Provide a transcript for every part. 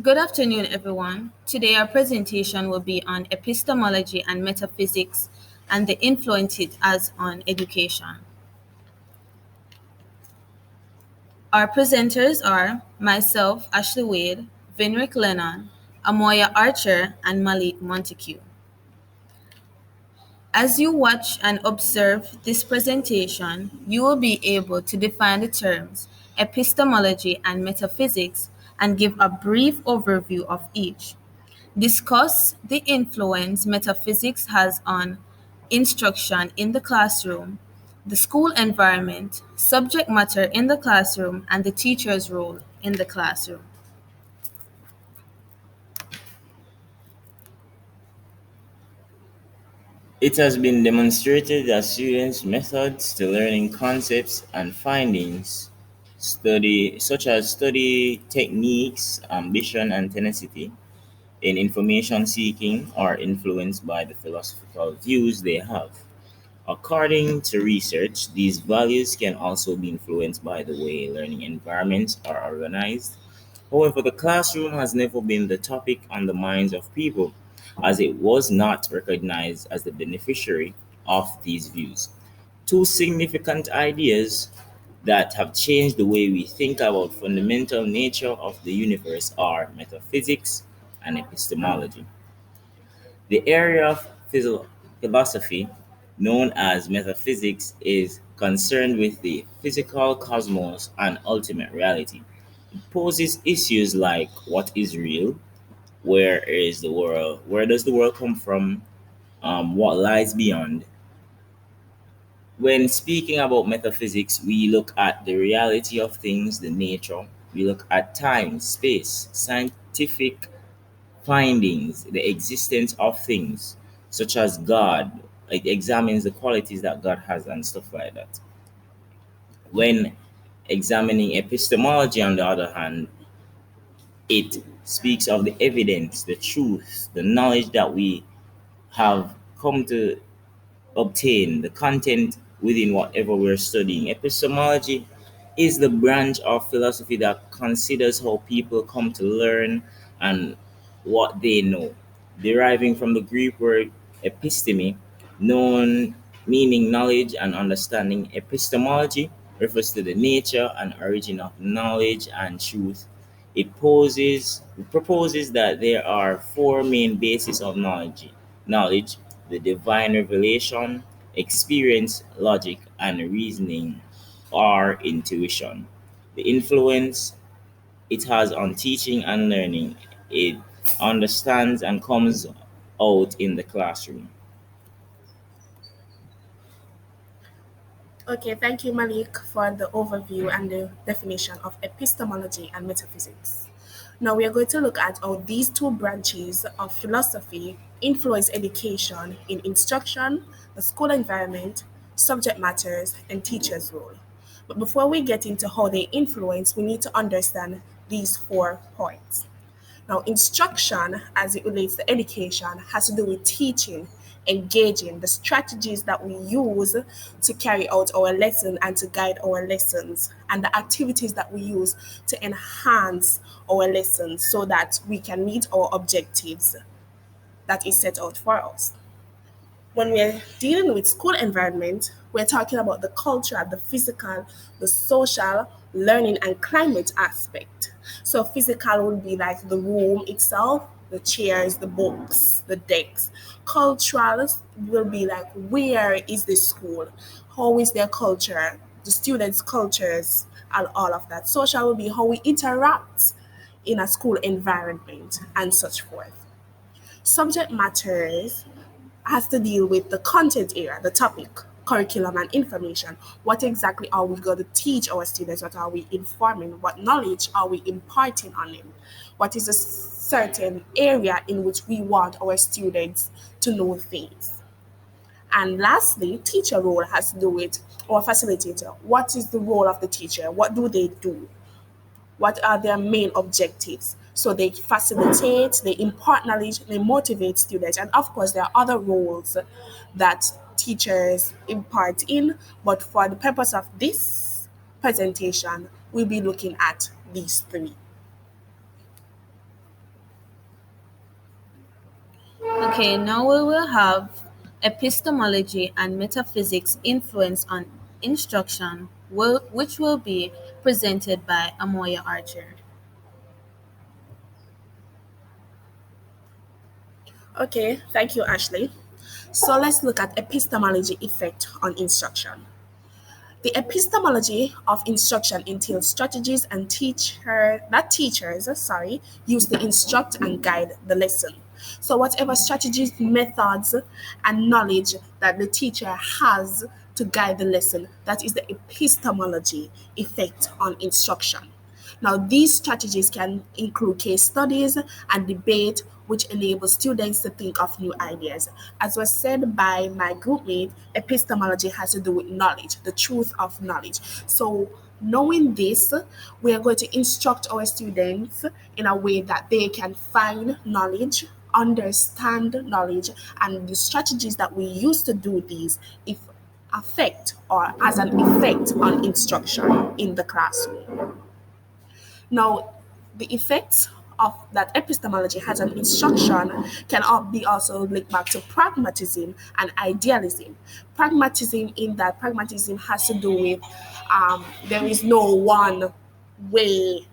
Good afternoon, everyone. Today, our presentation will be on epistemology and metaphysics and the influence it has on education. Our presenters are myself, Ashley Wade, Vinrick Lennon, Amoya Archer, and Malik Montague. As you watch and observe this presentation, you will be able to define the terms epistemology and metaphysics and give a brief overview of each. Discuss the influence metaphysics has on instruction in the classroom, the school environment, subject matter in the classroom, and the teacher's role in the classroom. It has been demonstrated that students' methods to learning concepts and findings, such as study techniques, ambition, and tenacity in information seeking, are influenced by the philosophical views they have. According to research, these values can also be influenced by the way learning environments are organized. However, the classroom has never been the topic on the minds of people, as it was not recognized as the beneficiary of these views. Two significant ideas that have changed the way we think about fundamental nature of the universe are metaphysics and epistemology. The area of philosophy known as metaphysics is concerned with the physical cosmos and ultimate reality. It poses issues like what is real, where is the world, where does the world come from, what lies beyond. When speaking about metaphysics, we look at the reality of things, the nature, we look at time, space, scientific findings, the existence of things, such as God. It examines the qualities that God has and stuff like that. When examining epistemology, on the other hand, it speaks of the evidence, the truth, the knowledge that we have come to obtain, the content within whatever we're studying. Epistemology is the branch of philosophy that considers how people come to learn and what they know, deriving from the Greek word episteme, known meaning knowledge and understanding. Epistemology refers to the nature and origin of knowledge and truth. It proposes that there are four main bases of knowledge: the divine revelation, experience, logic, and reasoning, or intuition. The influence it has on teaching and learning, it understands and comes out in the classroom. Okay, thank you, Malik, for the overview and the definition of epistemology and metaphysics. Now we are going to look at how these two branches of philosophy influence education in instruction, the school environment, subject matters, and teachers' role. But before we get into how they influence, we need to understand these 4 points. Now, instruction as it relates to education has to do with teaching, engaging, the strategies that we use to carry out our lesson and to guide our lessons, and the activities that we use to enhance our lessons so that we can meet our objectives that is set out for us. When we're dealing with school environment, we're talking about the culture, the physical, the social, learning, and climate aspect. So physical would be like the room itself, the chairs, the books, the desks. Cultural will be like where is the school? How is their culture? The students' cultures and all of that. Social will be how we interact in a school environment and such forth. Subject matters has to deal with the content area, the topic, curriculum, and information. What exactly are we going to teach our students? What are we informing? What knowledge are we imparting on them? What is a certain area in which we want our students to know things? And lastly, teacher role has to do with our facilitator. What is the role of the teacher? What do they do? What are their main objectives? So they facilitate, they impart knowledge, they motivate students. And of course, there are other roles that teachers impart in, but for the purpose of this presentation, we'll be looking at these three. Okay, now we will have epistemology and metaphysics influence on instruction, which will be presented by Amoya Archer. Okay, thank you, Ashley. So let's look at epistemology effect on instruction. The epistemology of instruction entails strategies and teachers use to instruct and guide the lesson. So whatever strategies, methods, and knowledge that the teacher has to guide the lesson, that is the epistemology effect on instruction. Now, these strategies can include case studies and debate, which enable students to think of new ideas. As was said by my groupmate, epistemology has to do with knowledge, the truth of knowledge. So, knowing this, we are going to instruct our students in a way that they can find knowledge, understand knowledge, and the strategies that we use to do these if affect or as an effect on instruction in the classroom. Now, the effects of that epistemology has on instruction can be also linked back to pragmatism and idealism. Pragmatism, in that pragmatism has to do with there is no one way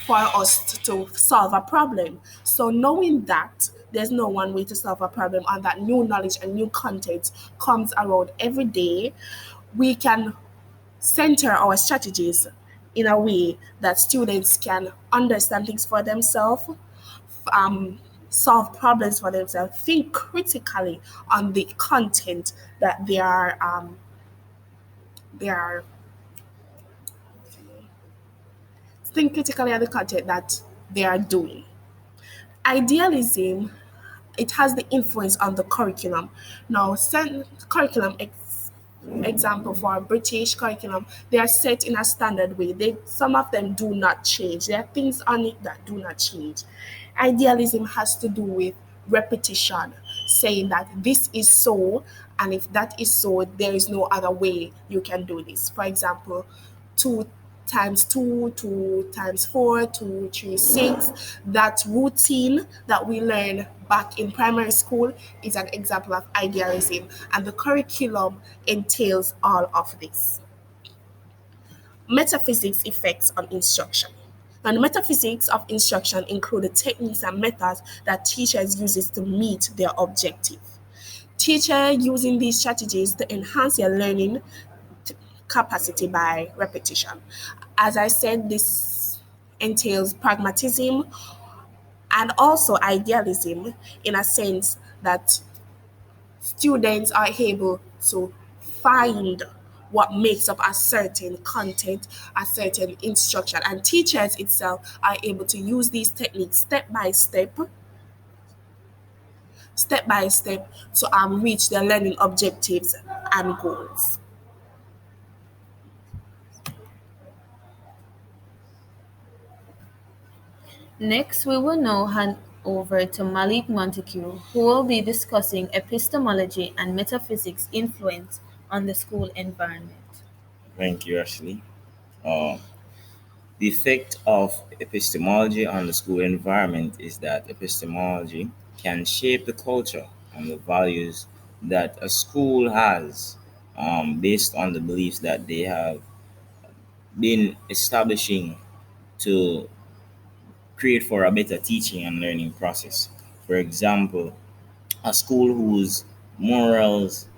for us to solve a problem. So knowing that there's no one way to solve a problem and that new knowledge and new content comes around every day, we can center our strategies in a way that students can understand things for themselves, um, solve problems for themselves, think critically on the content that they are think critically on the content that they are doing. Idealism, it has the influence on the curriculum. Now, certain curriculum example for a British curriculum, they are set in a standard way. Some of them do not change. There are things on it that do not change. Idealism has to do with repetition, saying that this is so, and if that is so, there is no other way you can do this. For example, 2 times 2, 2 times 4, 2, 3, 6. That routine that we learn back in primary school is an example of idealism, and the curriculum entails all of this. Metaphysics effects on instruction. Now, the metaphysics of instruction include the techniques and methods that teachers uses to meet their objective. Teacher using these strategies to enhance their learning capacity by repetition. As I said, this entails pragmatism and also idealism in a sense that students are able to find what makes up a certain content, a certain instruction, and teachers itself are able to use these techniques step by step to reach their learning objectives and goals. Next, we will now hand over to Malik Montague, who will be discussing epistemology and metaphysics influence on the school environment. Thank you, Ashley. Uh, the effect of epistemology on the school environment is that epistemology can shape the culture and the values that a school has, based on the beliefs that they have been establishing to create for a better teaching and learning process. For example, a school whose morals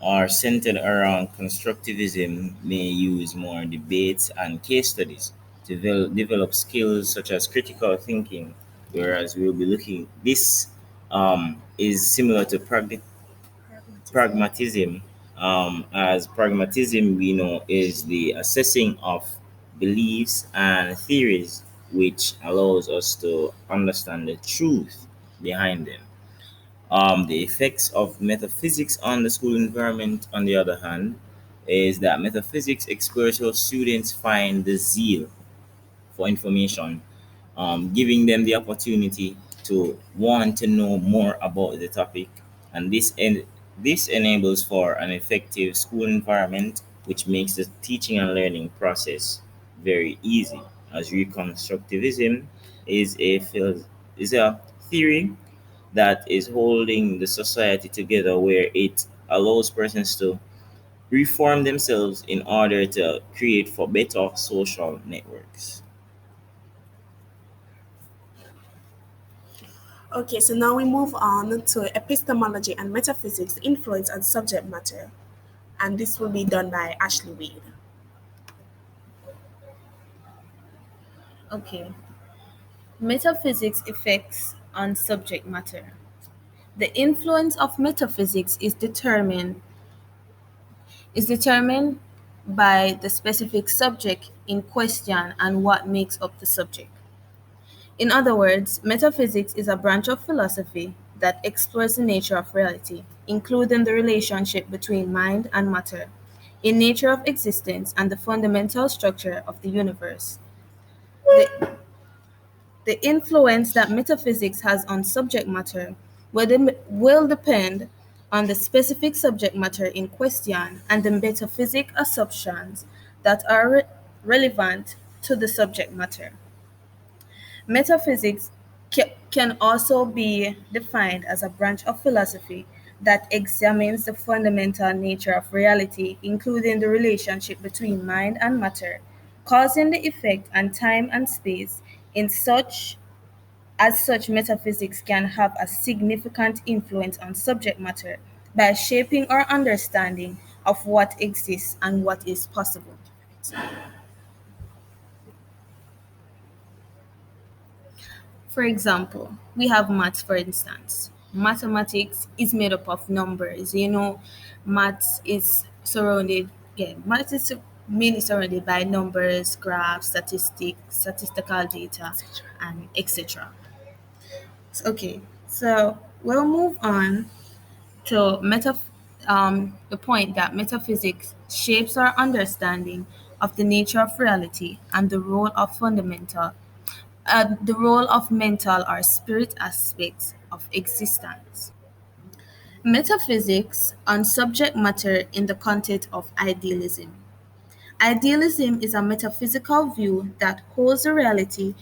are centered around constructivism may use more debates and case studies to develop skills such as critical thinking, whereas we'll be looking, this is similar to pragmatism, as pragmatism we know is the assessing of beliefs and theories which allows us to understand the truth behind them. The effects of metaphysics on the school environment, on the other hand, is that metaphysics explores how students find the zeal for information, giving them the opportunity to want to know more about the topic, and this enables for an effective school environment, which makes the teaching and learning process very easy. As reconstructivism is a theory that is holding the society together, where it allows persons to reform themselves in order to create for better social networks. Okay, so now we move on to epistemology and metaphysics influence on subject matter, and this will be done by Ashley Wade. Okay. Metaphysics effects on subject matter. The influence of metaphysics is determined by the specific subject in question and what makes up the subject. In other words, metaphysics is a branch of philosophy that explores the nature of reality, including the relationship between mind and matter, in nature of existence and the fundamental structure of the universe. The, the influence that metaphysics has on subject matter will depend on the specific subject matter in question and the metaphysic assumptions that are relevant to the subject matter. Metaphysics can also be defined as a branch of philosophy that examines the fundamental nature of reality, including the relationship between mind and matter, causing the effect on time and space. In such as such, metaphysics can have a significant influence on subject matter by shaping our understanding of what exists and what is possible. For example, we have maths, for instance. Mathematics is made up of numbers. Maths is maths is mainly surrounded by numbers, graphs, statistics, statistical data, and etc. Okay, so we'll move on to the point that metaphysics shapes our understanding of the nature of reality and the role of mental or spirit aspects of existence. Metaphysics on subject matter in the context of idealism. Idealism is a metaphysical view that holds a reality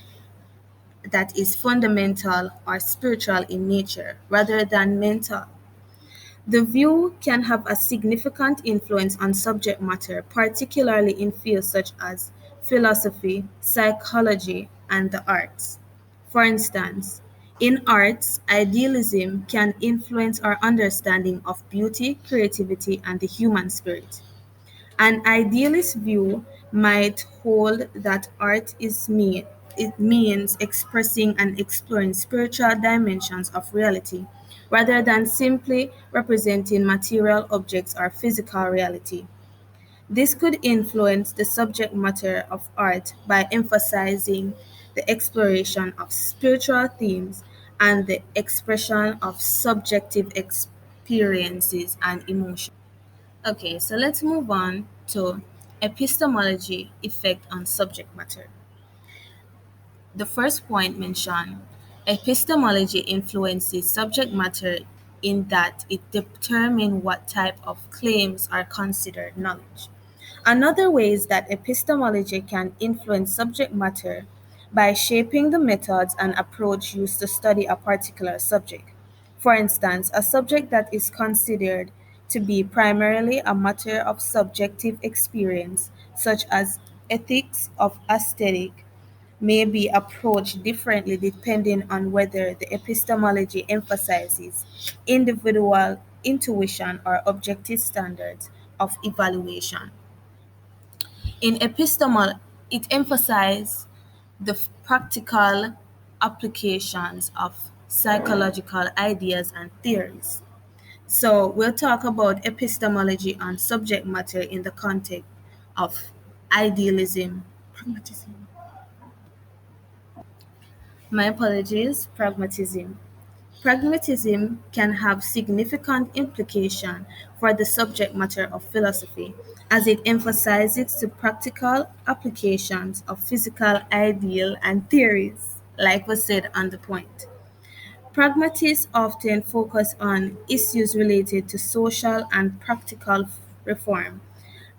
that is fundamental or spiritual in nature rather than mental. The view can have a significant influence on subject matter, particularly in fields such as philosophy, psychology, and the arts. For instance, in arts, idealism can influence our understanding of beauty, creativity, and the human spirit. An idealist view might hold that it means expressing and exploring spiritual dimensions of reality rather than simply representing material objects or physical reality. This could influence the subject matter of art by emphasizing the exploration of spiritual themes and the expression of subjective experiences and emotions. Okay, so let's move on to epistemology effect on subject matter. The first point mentioned, epistemology influences subject matter in that it determines what type of claims are considered knowledge. Another way is that epistemology can influence subject matter by shaping the methods and approach used to study a particular subject. For instance, a subject that is considered to be primarily a matter of subjective experience, such as ethics of aesthetic, may be approached differently depending on whether the epistemology emphasizes individual intuition or objective standards of evaluation. In epistemology, it emphasizes the practical applications of psychological ideas and theories. So, we'll talk about epistemology and subject matter in the context of idealism. Pragmatism. My apologies, pragmatism. Pragmatism can have significant implication for the subject matter of philosophy, as it emphasizes the practical applications of physical ideal and theories, like was said on the point. Pragmatists often focus on issues related to social and practical reform,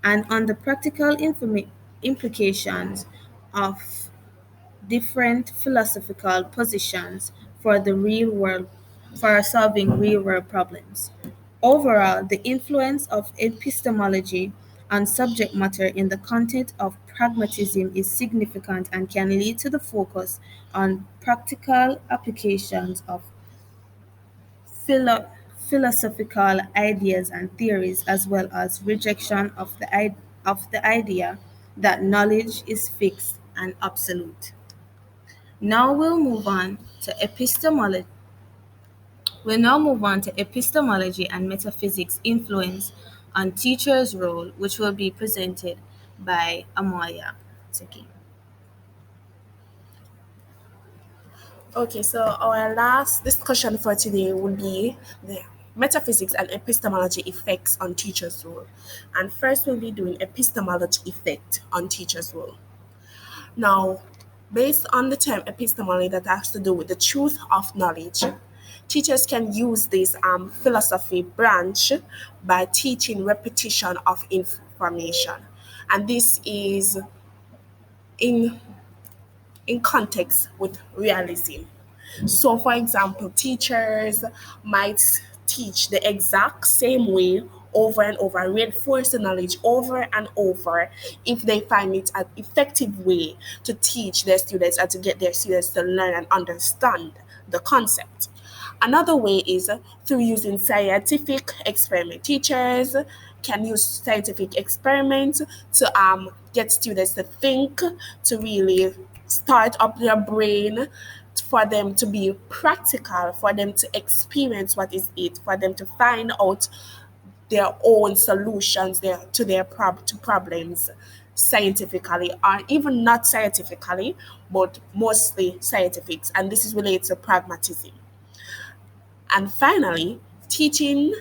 and on the practical implications of different philosophical positions for the real world. for solving real world problems. Overall, the influence of epistemology on subject matter in the content of pragmatism is significant and can lead to the focus on practical applications of philo- philosophical ideas and theories, as well as rejection of the idea that knowledge is fixed and absolute. Now we'll now move on to epistemology and metaphysics influence on teachers' role, which will be presented by Amoya Teki. Okay, so our last discussion for today will be the metaphysics and epistemology effects on teachers' role. And first, we'll be doing epistemology effect on teachers' role. Now, based on the term epistemology that has to do with the truth of knowledge, teachers can use this philosophy branch by teaching repetition of information. And this is in, in context with realism. So, for example, teachers might teach the exact same way over and over, reinforce the knowledge over and over if they find it an effective way to teach their students and to get their students to learn and understand the concept. Another way is through using scientific experiment. Teachers can use scientific experiments to get students to think, to really start up their brain, for them to be practical, for them to experience what is it, for them to find out their own solutions to problems scientifically, or even not scientifically, but mostly scientific. And this is related to pragmatism. And finally, teaching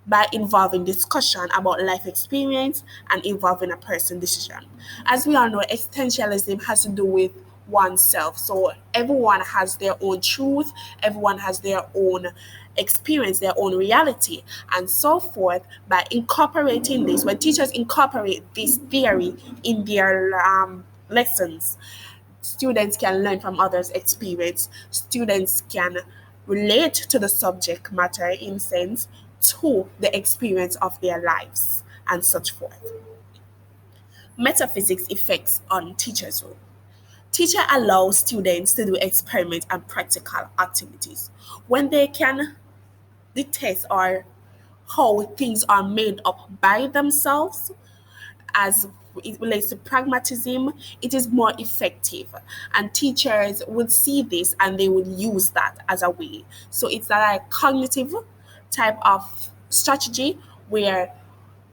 by involving discussion about life experience and involving a person decision. As we all know, existentialism has to do with oneself. So everyone has their own truth, everyone has their own experience, their own reality, and so forth. By incorporating this, when teachers incorporate this theory in their lessons, students can learn from others' experience. Students can relate to the subject matter in sense to the experience of their lives and such forth. Metaphysics effects on teachers' role. Teacher allows students to do experiment and practical activities. When they can detect or how things are made up by themselves, as it relates to pragmatism, it is more effective. And teachers would see this and they would use that as a way. So it's a cognitive type of strategy where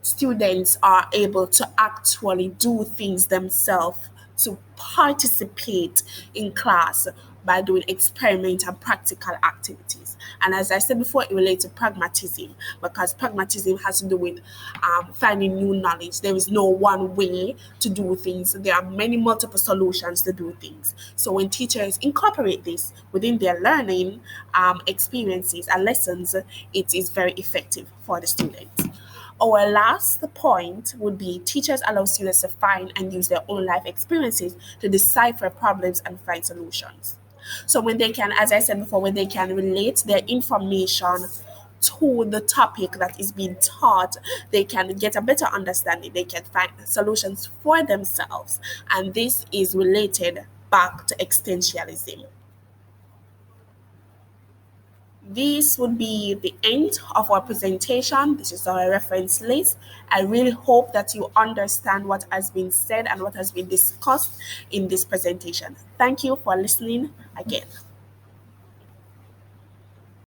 students are able to actually do things themselves, to participate in class by doing experiment and practical activities. And as I said before, it relates to pragmatism because pragmatism has to do with finding new knowledge. There is no one way to do things. There are many multiple solutions to do things. So when teachers incorporate this within their learning experiences and lessons, it is very effective for the students. Our last point would be teachers allow students to find and use their own life experiences to decipher problems and find solutions. So when they can, as I said before, when they can relate their information to the topic that is being taught, they can get a better understanding. They can find solutions for themselves. And this is related back to existentialism. This would be the end of our presentation. This is our reference list. I really hope that you understand what has been said and what has been discussed in this presentation. Thank you for listening again.